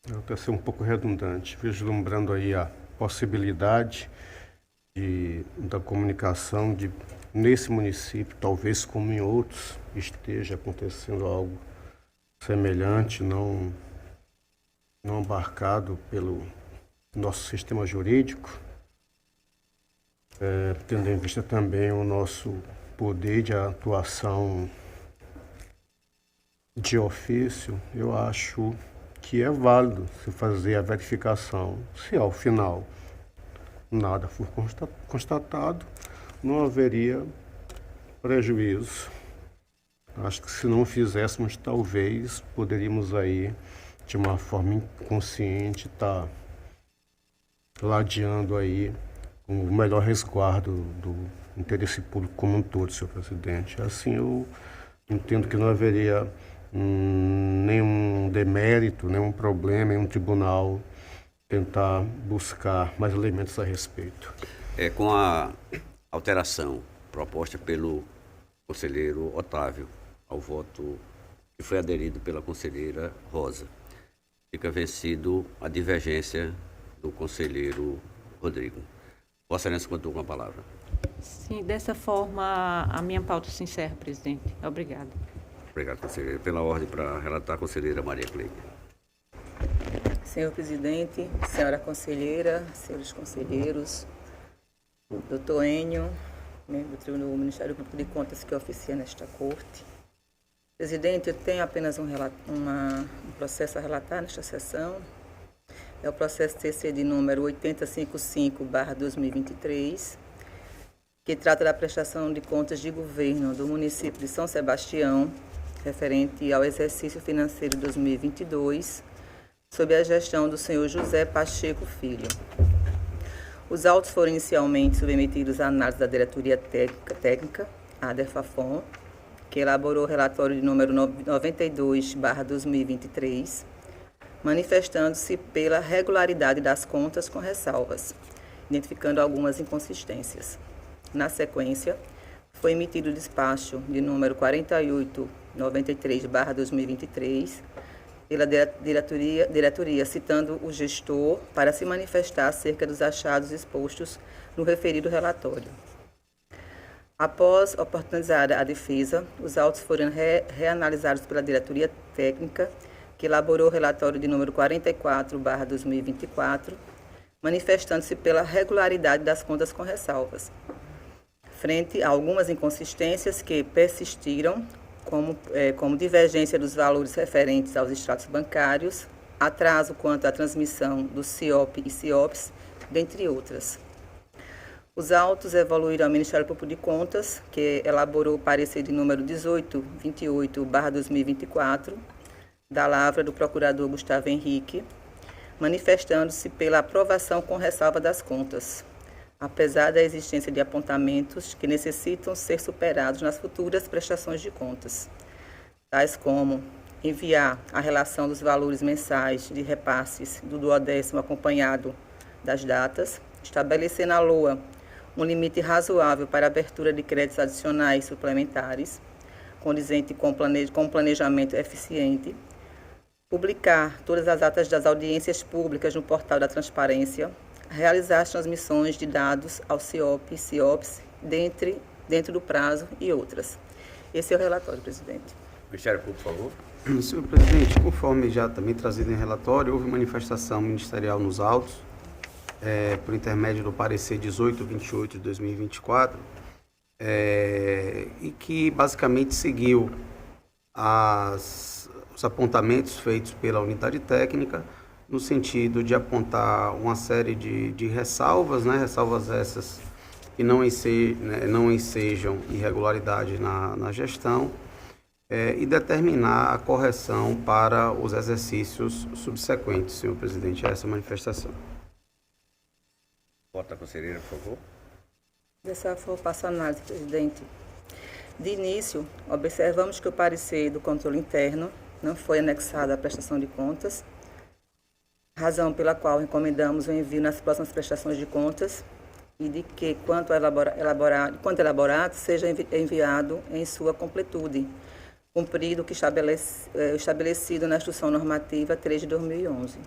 Speaker 6: eu até ser um pouco redundante, vislumbrando aí a possibilidade da comunicação nesse município, talvez como em outros, esteja acontecendo algo semelhante, não abarcado pelo nosso sistema jurídico, tendo em vista também o nosso poder de atuação de ofício, eu acho que é válido se fazer a verificação, se ao final nada for constatado, não haveria prejuízo. Acho que se não fizéssemos, talvez poderíamos aí, de uma forma inconsciente, estar ladeando aí o melhor resguardo do interesse público como um todo, senhor presidente. Assim, eu entendo que não haveria nenhum demérito, nenhum problema em um tribunal tentar buscar mais elementos a respeito.
Speaker 1: Com a alteração proposta pelo conselheiro Otávio ao voto que foi aderido pela conselheira Rosa, fica vencido a divergência do conselheiro Rodrigo. Vossa Excelência contou com a palavra.
Speaker 4: Sim, dessa forma a minha pauta se encerra, presidente. Obrigada.
Speaker 1: Obrigado, conselheiro. Pela ordem para relatar a conselheira Maria Cleide.
Speaker 8: Senhor presidente, senhora conselheira, senhores conselheiros, doutor Enio, membro do Ministério Público de Contas que oficia nesta corte. Presidente, eu tenho apenas um processo a relatar nesta sessão. É o processo TC de número 8055/2023, que trata da prestação de contas de governo do município de São Sebastião, referente ao exercício financeiro 2022, sob a gestão do senhor José Pacheco Filho. Os autos foram inicialmente submetidos à análise da Diretoria Técnica, a DEFAFON, que elaborou o relatório de número 92/2023, manifestando-se pela regularidade das contas com ressalvas, identificando algumas inconsistências. Na sequência, foi emitido o despacho de número 4893/2023, pela diretoria, citando o gestor para se manifestar acerca dos achados expostos no referido relatório. Após oportunizada a defesa, os autos foram reanalisados pela diretoria técnica, que elaborou o relatório de número 44/2024, manifestando-se pela regularidade das contas com ressalvas, frente a algumas inconsistências que persistiram, como divergência dos valores referentes aos extratos bancários, atraso quanto à transmissão do CIOP e CIOPS, dentre outras. Os autos evoluíram ao Ministério Público de Contas, que elaborou o parecer de número 1828/2024, da lavra do procurador Gustavo Henrique, manifestando-se pela aprovação com ressalva das contas, apesar da existência de apontamentos que necessitam ser superados nas futuras prestações de contas, tais como enviar a relação dos valores mensais de repasses do 12º acompanhado das datas, estabelecer na LOA um limite razoável para a abertura de créditos adicionais suplementares, condizente com planejamento eficiente, publicar todas as atas das audiências públicas no portal da transparência, realizar as transmissões de dados ao CIOP e CIOPS dentro do prazo e outras. Esse é o relatório, presidente.
Speaker 1: Ministério Público, por favor.
Speaker 5: Senhor presidente, conforme já também trazido em relatório, houve manifestação ministerial nos autos, por intermédio do parecer 1828 de 2024, e que basicamente seguiu os apontamentos feitos pela unidade técnica, no sentido de apontar uma série de ressalvas, ressalvas essas que não ensejam irregularidade na gestão, e determinar a correção para os exercícios subsequentes, senhor presidente, a essa manifestação.
Speaker 1: Voto da conselheira, por favor.
Speaker 8: Dessa forma, passo a análise, presidente. De início, observamos que o parecer do controle interno não foi anexado à prestação de contas, razão pela qual recomendamos o envio nas próximas prestações de contas e de que, quanto elaborado, seja enviado em sua completude, cumprido o que estabelecido na Instrução Normativa 3 de 2011.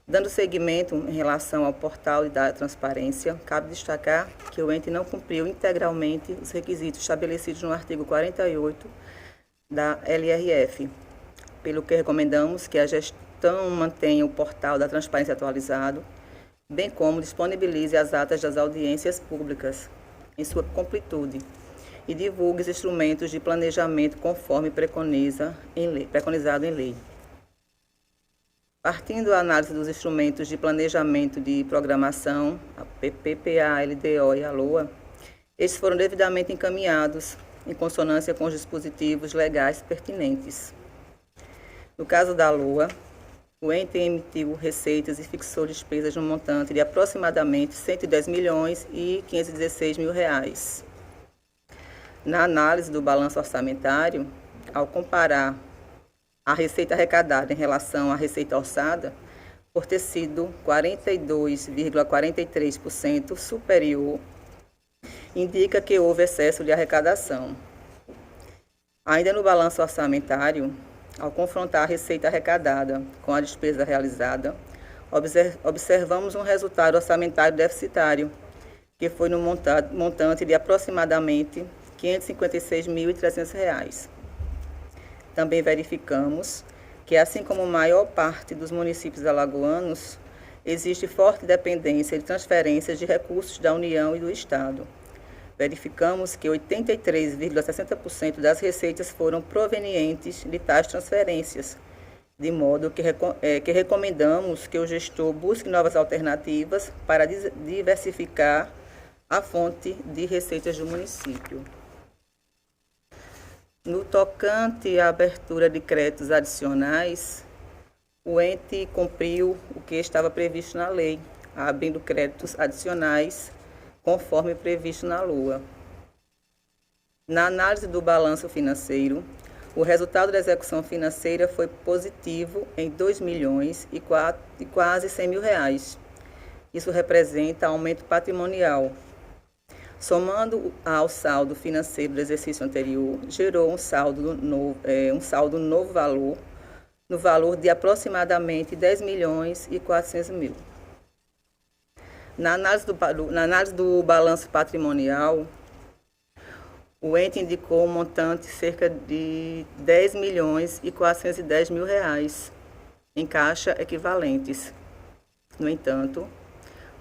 Speaker 8: Dando seguimento em relação ao portal da transparência, cabe destacar que o ente não cumpriu integralmente os requisitos estabelecidos no artigo 48 da LRF, pelo que recomendamos que a gestão mantenha o portal da transparência atualizado, bem como disponibilize as atas das audiências públicas em sua completude e divulgue os instrumentos de planejamento conforme preconizado em lei. Partindo da análise dos instrumentos de planejamento de programação, a PPA, a LDO e a LOA, estes foram devidamente encaminhados em consonância com os dispositivos legais pertinentes. No caso da LOA, o ente emitiu receitas e fixou despesas no montante de aproximadamente R$ 110.516.000. Na análise do balanço orçamentário, ao comparar a receita arrecadada em relação à receita orçada, por ter sido 42,43% superior, indica que houve excesso de arrecadação. Ainda no balanço orçamentário, ao confrontar a receita arrecadada com a despesa realizada, observamos um resultado orçamentário deficitário, que foi no montante de aproximadamente R$ 556.300. Também verificamos que, assim como a maior parte dos municípios alagoanos, existe forte dependência de transferências de recursos da União e do Estado. Verificamos que 83,60% das receitas foram provenientes de tais transferências, de modo que recomendamos que o gestor busque novas alternativas para diversificar a fonte de receitas do município. No tocante à abertura de créditos adicionais, o ente cumpriu o que estava previsto na lei, abrindo créditos adicionais conforme previsto na LOA. Na análise do balanço financeiro, o resultado da execução financeira foi positivo em R$ 2.000.000 Isso representa aumento patrimonial. Somando ao saldo financeiro do exercício anterior, gerou um saldo novo valor, no valor de aproximadamente R$ 10.400.000. Na análise do balanço patrimonial, o ente indicou um montante cerca de R$ 10.410.000 em caixa equivalentes. No entanto,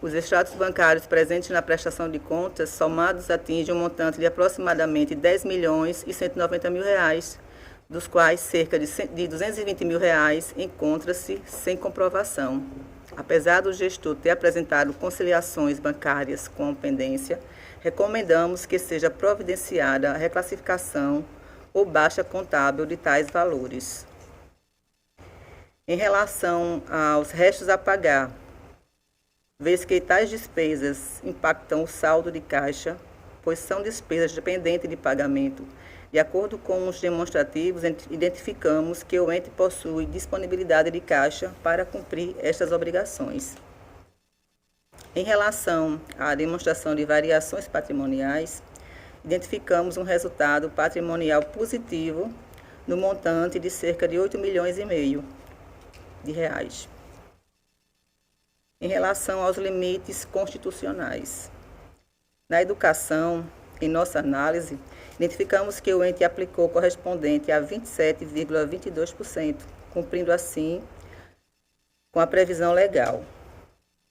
Speaker 8: os extratos bancários presentes na prestação de contas, somados, atingem um montante de aproximadamente R$ 10.190.000, dos quais cerca de R$ 220 mil encontra-se sem comprovação. Apesar do gestor ter apresentado conciliações bancárias com pendência, recomendamos que seja providenciada a reclassificação ou baixa contábil de tais valores. Em relação aos restos a pagar, vez que tais despesas impactam o saldo de caixa, pois são despesas dependentes de pagamento, de acordo com os demonstrativos, identificamos que o ente possui disponibilidade de caixa para cumprir estas obrigações. Em relação à demonstração de variações patrimoniais, identificamos um resultado patrimonial positivo no montante de cerca de R$ 8,5 milhões de reais. Em relação aos limites constitucionais, na educação, em nossa análise, identificamos que o ente aplicou correspondente a 27,22%, cumprindo assim com a previsão legal.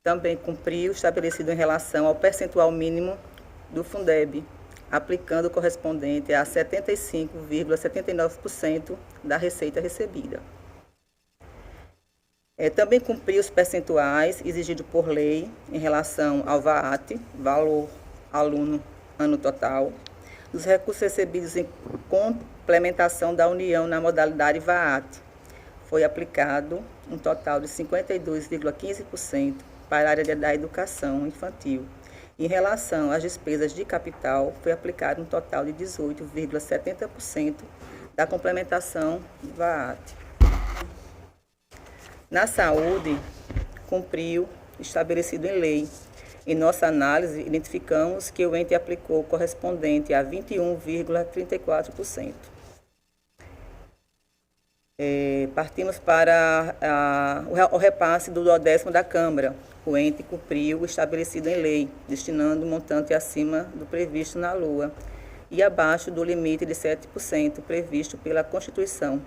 Speaker 8: Também cumpriu o estabelecido em relação ao percentual mínimo do Fundeb, aplicando o correspondente a 75,79% da receita recebida. Também cumpriu os percentuais exigidos por lei em relação ao VAT, valor aluno ano total, dos recursos recebidos em complementação da União na modalidade VAT. Foi aplicado um total de 52,15% para a área da educação infantil. Em relação às despesas de capital, foi aplicado um total de 18,70% da complementação do VAT. Na saúde, cumpriu estabelecido em lei. Em nossa análise, identificamos que o ente aplicou correspondente a 21,34%. Partimos para o repasse do 10º da Câmara. O ente cumpriu o estabelecido em lei, destinando um montante acima do previsto na LOA e abaixo do limite de 7% previsto pela Constituição,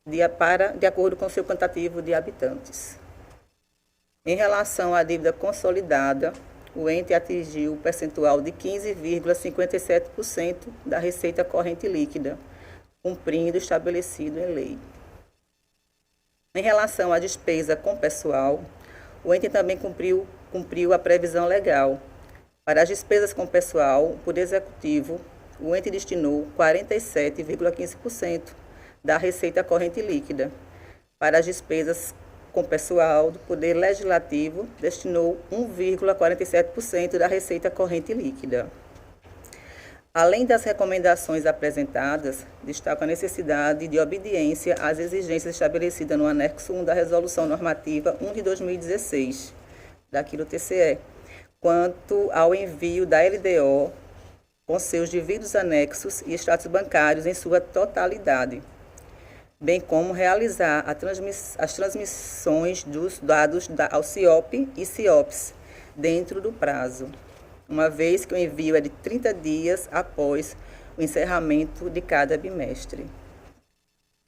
Speaker 8: de acordo com o seu quantitativo de habitantes. Em relação à dívida consolidada, o ente atingiu o percentual de 15,57% da receita corrente líquida, cumprindo o estabelecido em lei. Em relação à despesa com pessoal, o ente também cumpriu a previsão legal. Para as despesas com pessoal, o Poder Executivo, o ente destinou 47,15% da receita corrente líquida. Para as despesas com pessoal do Poder Legislativo, destinou 1,47% da receita corrente líquida. Além das recomendações apresentadas, destaco a necessidade de obediência às exigências estabelecidas no anexo 1 da Resolução Normativa 1 de 2016, daqui do TCE, quanto ao envio da LDO com seus devidos anexos e extratos bancários em sua totalidade, bem como realizar as transmissões dos dados ao CIOP e CIOPS dentro do prazo, uma vez que o envio é de 30 dias após o encerramento de cada bimestre.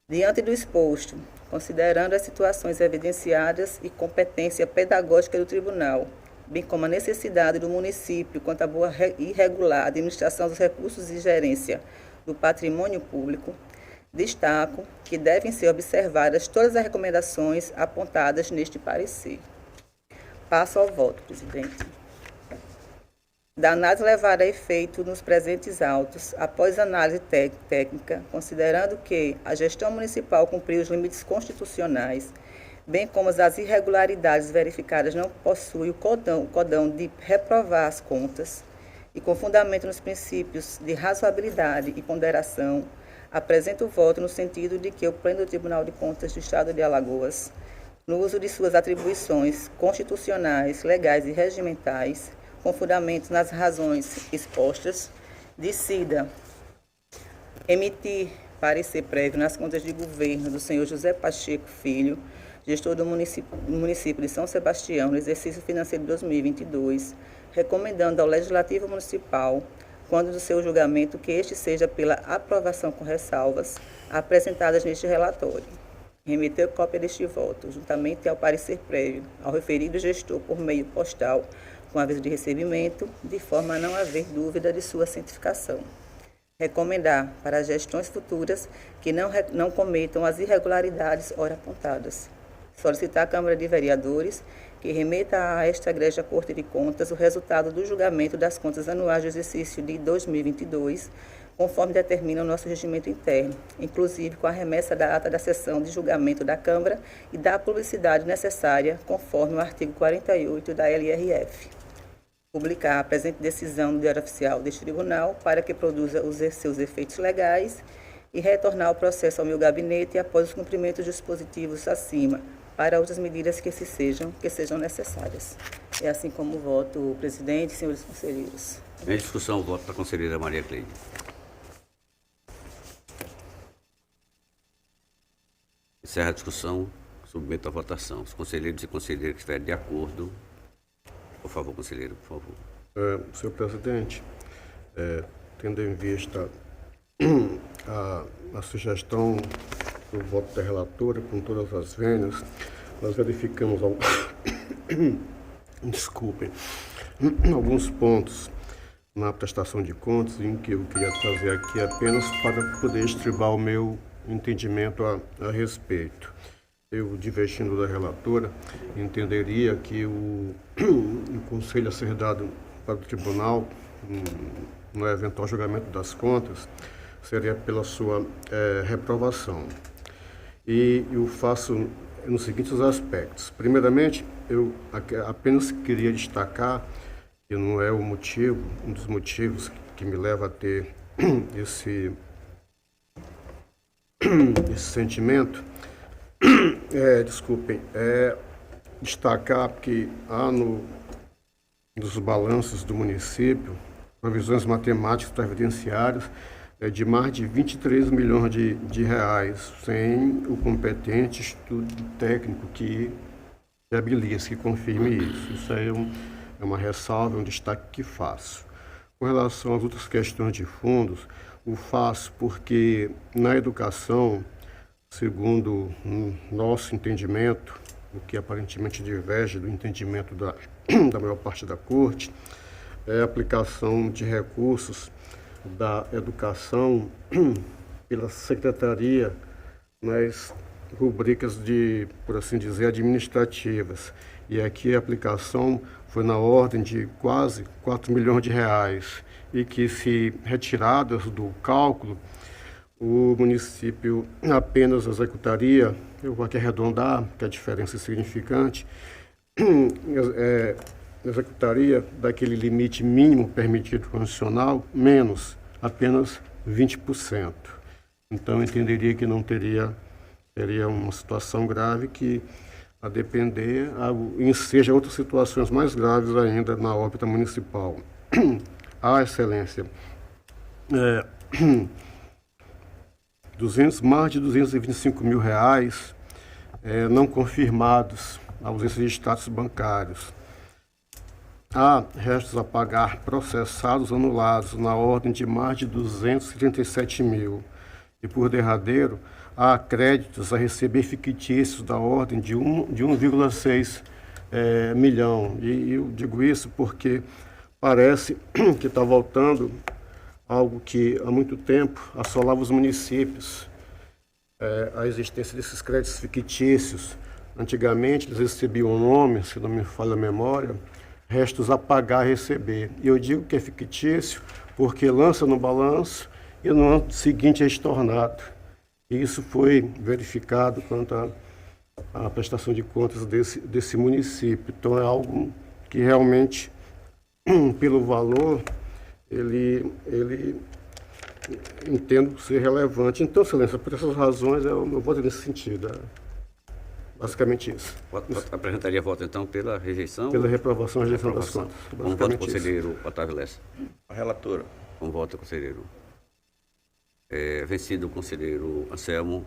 Speaker 8: Diante do exposto, considerando as situações evidenciadas e competência pedagógica do tribunal, bem como a necessidade do município quanto à boa e regular administração dos recursos e gerência do patrimônio público, destaco que devem ser observadas todas as recomendações apontadas neste parecer. Passo ao voto, presidente. Da análise levada a efeito nos presentes autos, após análise técnica, considerando que a gestão municipal cumpriu os limites constitucionais, bem como as irregularidades verificadas não possui o códão de reprovar as contas, e com fundamento nos princípios de razoabilidade e ponderação, apresento o voto no sentido de que o Pleno do Tribunal de Contas do Estado de Alagoas, no uso de suas atribuições constitucionais, legais e regimentais, com fundamento nas razões expostas, decida emitir parecer prévio nas contas de governo do senhor José Pacheco Filho, gestor do município de São Sebastião, no exercício financeiro de 2022, recomendando ao Legislativo Municipal, quando do seu julgamento, que este seja pela aprovação com ressalvas apresentadas neste relatório. Remeter cópia deste voto, juntamente ao parecer prévio, ao referido gestor por meio postal, com aviso de recebimento, de forma a não haver dúvida de sua cientificação. Recomendar para as gestões futuras que não cometam as irregularidades ora apontadas. Solicitar à Câmara de Vereadores que remeta a esta Egrégia Corte de Contas o resultado do julgamento das contas anuais do exercício de 2022, conforme determina o nosso regimento interno, inclusive com a remessa da ata da sessão de julgamento da Câmara e da publicidade necessária, conforme o artigo 48 da LRF. Publicar a presente decisão no Diário Oficial deste Tribunal para que produza os seus efeitos legais e retornar o processo ao meu gabinete após o cumprimento dos dispositivos acima, para outras medidas que sejam necessárias. É assim como voto o presidente e senhores conselheiros.
Speaker 1: Em discussão, o voto da conselheira Maria Cleide. Encerra a discussão, submeto à votação. Os conselheiros e conselheiras que estiverem de acordo, por favor, conselheiro, por favor.
Speaker 6: Senhor presidente, tendo em vista a sugestão do voto da relatora, com todas as vênias, nós verificamos desculpem, alguns pontos na prestação de contas em que eu queria trazer aqui apenas para poder estribar o meu entendimento a respeito. Eu, divergindo da relatora, entenderia que o conselho a ser dado para o tribunal, no eventual julgamento das contas, seria pela sua reprovação. E eu faço nos seguintes aspectos. Primeiramente, eu apenas queria destacar, que não é um dos motivos que me leva a ter esse sentimento, destacar que há nos balanços do município provisões matemáticas previdenciárias de mais de 23 milhões de reais, sem o competente estudo técnico que viabilize, que confirme isso. Isso aí é uma ressalva, um destaque que faço. Com relação às outras questões de fundos, o faço porque na educação, segundo nosso entendimento, o que aparentemente diverge do entendimento da maior parte da Corte, é a aplicação de recursos da educação pela Secretaria nas rubricas por assim dizer, administrativas. E aqui a aplicação foi na ordem de quase 4 milhões de reais e que, se retiradas do cálculo, o município apenas executaria, eu vou aqui arredondar, que a diferença é significante, executaria daquele limite mínimo permitido constitucional, menos apenas 20%. Então, eu entenderia que seria uma situação grave que, a depender, seja outras situações mais graves ainda na órbita municipal. A excelência, mais de 225 mil reais não confirmados, a ausência de status bancários. Há restos a pagar processados anulados na ordem de mais de 237 mil. E, por derradeiro, há créditos a receber fictícios da ordem de 1,6 milhão. E eu digo isso porque parece que está voltando algo que há muito tempo assolava os municípios. A existência desses créditos fictícios. Antigamente eles recebiam um nome, se não me falha a memória, restos a pagar e receber. E eu digo que é fictício porque lança no balanço e no ano seguinte é estornado. E isso foi verificado quanto à prestação de contas desse município. Então é algo que realmente, pelo valor, ele entendo ser relevante. Então, excelência, por essas razões eu voto nesse sentido. Basicamente isso.
Speaker 1: Apresentaria voto, então, pela rejeição?
Speaker 6: Pela reprovação e rejeição das contas.
Speaker 1: Como voto, conselheiro Otávio Lessa?
Speaker 3: A relatora.
Speaker 1: Como voto, conselheiro? Vencido o conselheiro Anselmo,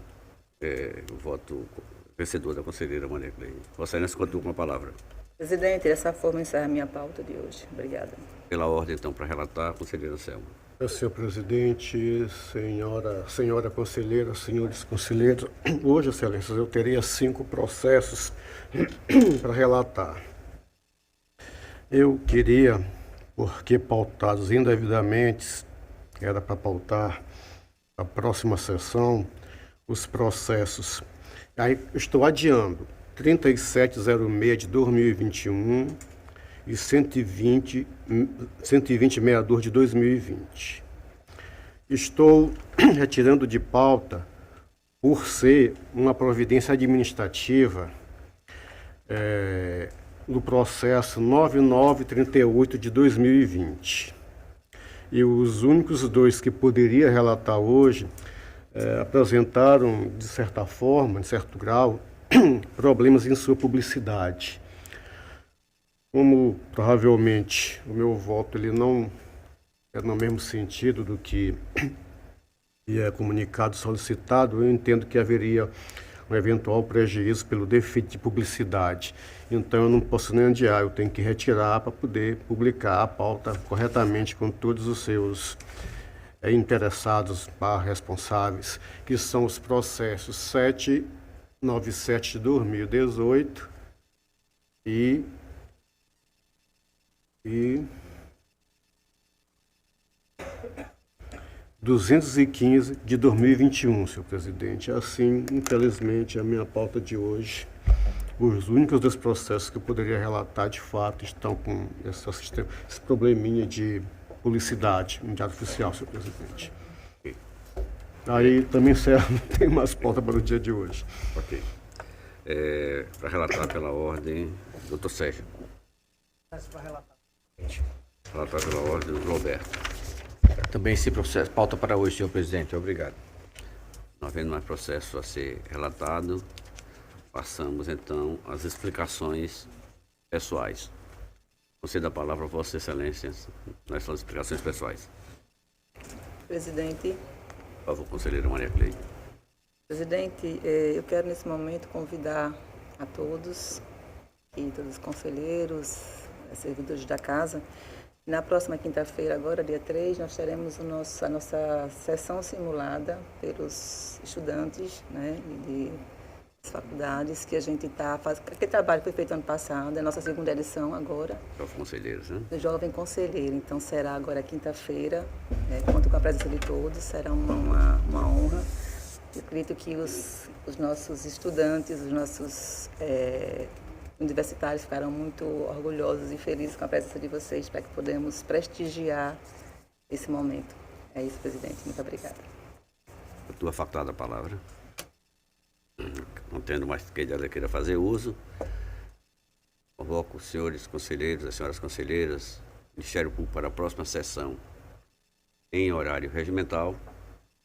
Speaker 1: o voto vencedor da conselheira Maria Cleide. Vossa Excelência, continua com a palavra.
Speaker 8: Presidente, dessa forma encerra a minha pauta de hoje. Obrigada.
Speaker 1: Pela ordem, então, para relatar, conselheiro Anselmo.
Speaker 6: Senhor presidente, senhora conselheira, senhores conselheiros, hoje, excelências, eu teria 5 processos para relatar. Eu queria, porque pautados indevidamente era para pautar a próxima sessão os processos. Aí estou adiando 3706 de 2021 e 12062 de 2020. Estou retirando de pauta por ser uma providência administrativa no processo 9938 de 2020. E os únicos dois que poderia relatar hoje apresentaram, de certa forma, em certo grau, problemas em sua publicidade. Como provavelmente o meu voto ele não é no mesmo sentido do que é comunicado solicitado, eu entendo que haveria um eventual prejuízo pelo defeito de publicidade. Então eu não posso nem adiar, eu tenho que retirar para poder publicar a pauta corretamente com todos os seus interessados responsáveis, que são os processos 797 de 2018 e 215 de 2021, senhor presidente. Assim, infelizmente, a minha pauta de hoje, os únicos dos processos que eu poderia relatar, de fato, estão com esse probleminha de publicidade no Diário Oficial, senhor presidente. Aí também, certo, não tem mais pauta para o dia de hoje.
Speaker 1: Ok. Para relatar pela ordem, doutor Sérgio. Relatar pela ordem, do Roberto.
Speaker 9: Também esse processo, pauta para hoje, senhor presidente. Obrigado.
Speaker 1: Não havendo mais processo a ser relatado, passamos então às explicações pessoais. Concedo a palavra a Vossa Excelência nas suas explicações pessoais.
Speaker 8: Presidente.
Speaker 1: Por favor, conselheira Maria Cleide.
Speaker 8: Presidente, eu quero nesse momento convidar a todos os conselheiros, servidores da casa. Na próxima quinta-feira, agora, dia 3, nós teremos a nossa sessão simulada pelos estudantes, né, das faculdades, que a gente está fazendo. Aquele trabalho foi feito ano passado, é a nossa segunda edição agora.
Speaker 1: Jovem Conselheiros, né?
Speaker 8: Do Jovem Conselheiro. Então, será agora quinta-feira, conto com a presença de todos, será uma honra. Eu acredito que os nossos estudantes, os nossos universitários ficaram muito orgulhosos e felizes com a presença de vocês, para que podemos prestigiar esse momento. É isso, presidente. Muito obrigada.
Speaker 1: A tua facultada a palavra. Não tendo mais quem dela queira fazer uso, convoco os senhores conselheiros, as senhoras conselheiras, Ministério Público para a próxima sessão em horário regimental,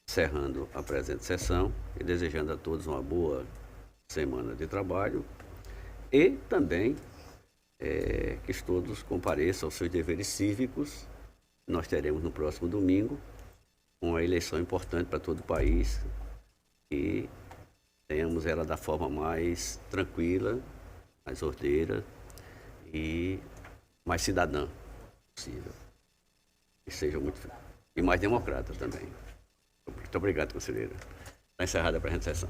Speaker 1: encerrando a presente sessão e desejando a todos uma boa semana de trabalho. E também que todos compareçam aos seus deveres cívicos. Nós teremos no próximo domingo uma eleição importante para todo o país e tenhamos ela da forma mais tranquila, mais ordeira e mais cidadã possível. E seja e mais democrata também. Muito obrigado, conselheira. Está encerrada a presente sessão.